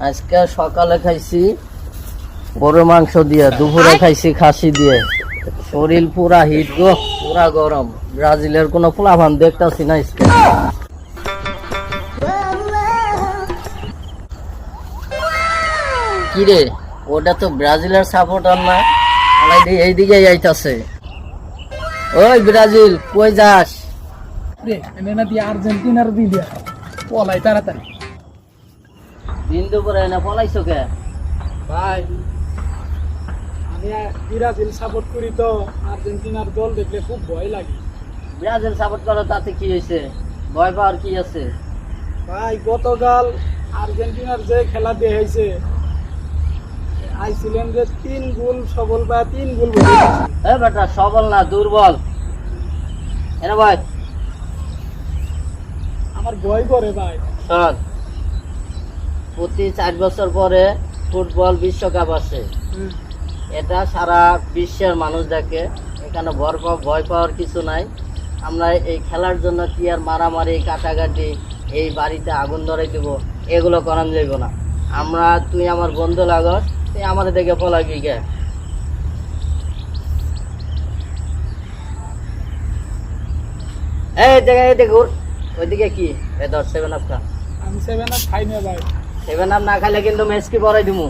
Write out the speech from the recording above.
আজকে সকালে খাইছি গরুর মাংস দিয়ে, দুপুরে খাইছি খাসি দিয়ে। শরীর পুরা হিট গো, পুরা গরম। ব্রাজিলের কোনো পোলাপান দেখতাছি না আজকে। কিরে, ওটা তো ব্রাজিলের সাপোর্টার না? এইদিকে আইতাছে। ওই ব্রাজিল, কই যাস? আর্জেন্টিনার দিয়ে পলাই তাড়াতাড়ি। দিন দুপুরে না পলাইছো কে? ভাই আমি ব্রাজিল সাপোর্ট করি, তো আর্জেন্টিনার দল দেখলে খুব ভয় লাগে। ব্রাজিল সাপোর্ট করো তাতে কি হয়েছে? ভয় পাওয়ার কি আছে? ভাই গতকাল আর্জেন্টিনার যে খেলা দেখাইছে, আইছিলেন যে 3 গোল সবল বা 3 গোল এ বেটা, সবল না দুর্বল। এনে ভাই আমার ভয় করে ভাই। শোন, প্রতি 4 বছর পরে ফুটবল বিশ্বকাপ আছে। এটা সারা বিশ্বের মানুষ দেখে। এখানে ভয় পাওয়ার কিছু নাই। আমরা এই খেলার জন্য কি আর মারামারি কাটাকাটি, এই বাড়িতে আগুন ধরাই দেবো, এগুলো করান যাইব না। তুই আমার বন্ধু লাগস, তুই আমাদের দেখে পলাবি কে? এই দেখুন ওইদিকে কি ধর 7 আপ খা। আমি 7 আপ খাই না ভাই। 7 আপ না খাইলে কিন্তু ম্যাচ কি পড়াই দিমু।